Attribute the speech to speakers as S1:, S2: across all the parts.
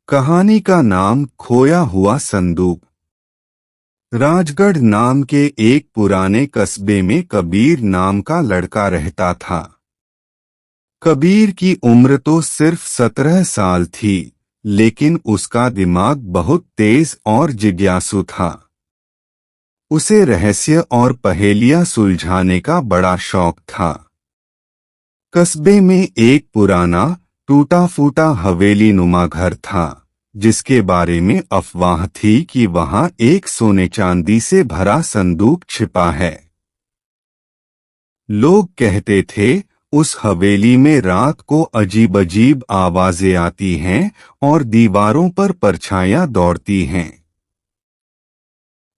S1: कहानी का नाम खोया हुआ संदूक। राजगढ़ नाम के एक पुराने कस्बे में कबीर नाम का लड़का रहता था। कबीर की उम्र तो सिर्फ 17 साल थी, लेकिन उसका दिमाग बहुत तेज और जिज्ञासु था। उसे रहस्य और पहेलियां सुलझाने का बड़ा शौक था। कस्बे में एक पुराना टूटा फूटा हवेली नुमा घर था, जिसके बारे में अफवाह थी कि वहां एक सोने चांदी से भरा संदूक छिपा है। लोग कहते थे उस हवेली में रात को अजीब अजीब आवाजें आती हैं और दीवारों पर परछाइयां दौड़ती हैं।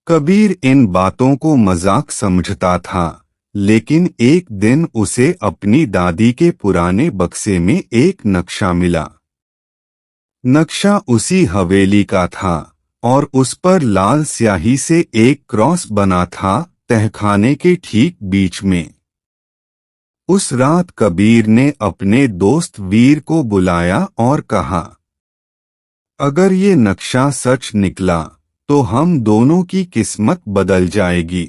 S1: कबीर इन बातों को मजाक समझता था, लेकिन एक दिन उसे अपनी दादी के पुराने बक्से में एक नक्शा मिला। नक्शा उसी हवेली का था और उस पर लाल स्याही से एक क्रॉस बना था, तहखाने के ठीक बीच में। उस रात कबीर ने अपने दोस्त वीर को बुलाया और कहा, अगर ये नक्शा सच निकला तो हम दोनों की किस्मत बदल जाएगी।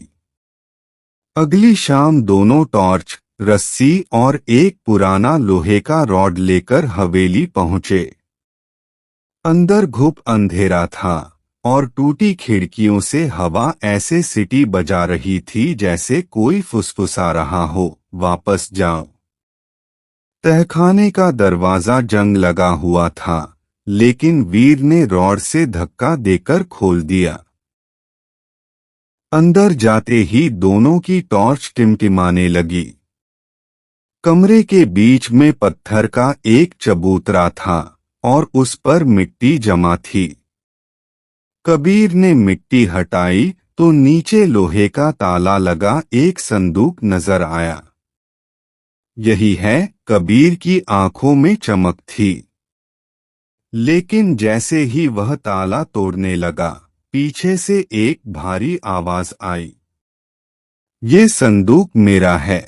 S1: अगली शाम दोनों टॉर्च, रस्सी और एक पुराना लोहे का रॉड लेकर हवेली पहुंचे। अंदर घुप अंधेरा था और टूटी खिड़कियों से हवा ऐसे सीटी बजा रही थी जैसे कोई फुसफुसा रहा हो, वापस जाओ। तहखाने का दरवाजा जंग लगा हुआ था, लेकिन वीर ने रॉड से धक्का देकर खोल दिया। अंदर जाते ही दोनों की टॉर्च टिमटिमाने लगी। कमरे के बीच में पत्थर का एक चबूतरा था और उस पर मिट्टी जमा थी। कबीर ने मिट्टी हटाई तो नीचे लोहे का ताला लगा एक संदूक नजर आया। यही है, कबीर की आंखों में चमक थी। लेकिन जैसे ही वह ताला तोड़ने लगा, पीछे से एक भारी आवाज आई, ये संदूक मेरा है।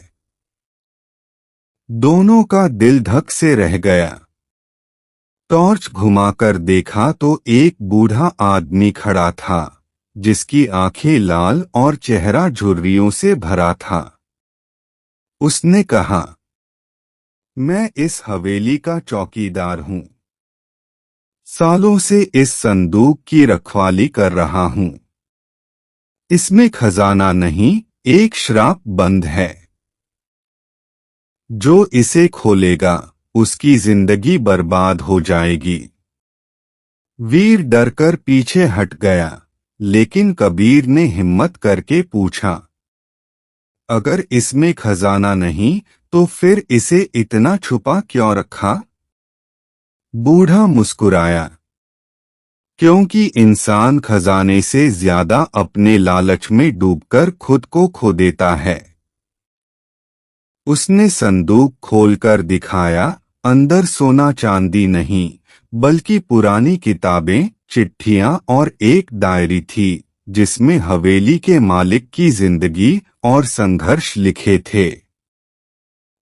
S1: दोनों का दिल धक से रह गया। टॉर्च घुमाकर देखा तो एक बूढ़ा आदमी खड़ा था, जिसकी आंखें लाल और चेहरा झुर्रियों से भरा था। उसने कहा, मैं इस हवेली का चौकीदार हूं। सालों से इस संदूक की रखवाली कर रहा हूं। इसमें खजाना नहीं, एक श्राप बंद है। जो इसे खोलेगा उसकी जिंदगी बर्बाद हो जाएगी। वीर डरकर पीछे हट गया, लेकिन कबीर ने हिम्मत करके पूछा, अगर इसमें खजाना नहीं तो फिर इसे इतना छुपा क्यों रखा? बूढ़ा मुस्कुराया, क्योंकि इंसान खजाने से ज्यादा अपने लालच में डूबकर खुद को खो देता है। उसने संदूक खोलकर दिखाया। अंदर सोना चांदी नहीं, बल्कि पुरानी किताबें, चिट्ठियां और एक डायरी थी, जिसमें हवेली के मालिक की जिंदगी और संघर्ष लिखे थे।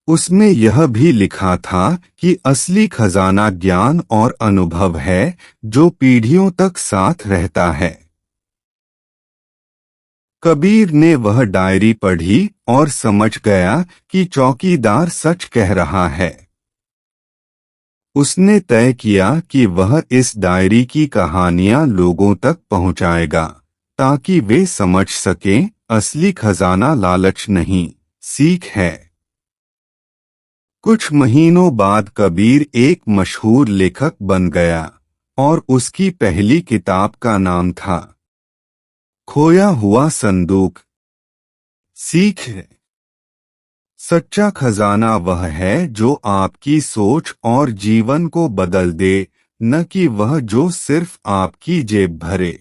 S1: उसमें यह भी लिखा था कि असली खजाना ज्ञान और अनुभव है, जो पीढ़ियों तक साथ रहता है। कबीर ने वह डायरी पढ़ी और समझ गया कि चौकीदार सच कह रहा है। उसने तय किया कि वह इस डायरी की कहानियां लोगों तक पहुंचाएगा, ताकि वे समझ सकें असली खजाना लालच नहीं, सीख है। कुछ महीनों बाद कबीर एक मशहूर लेखक बन गया और उसकी पहली किताब का नाम था खोया हुआ संदूक। सीख है, सच्चा खजाना वह है जो आपकी सोच और जीवन को बदल दे, न कि वह जो सिर्फ आपकी जेब भरे।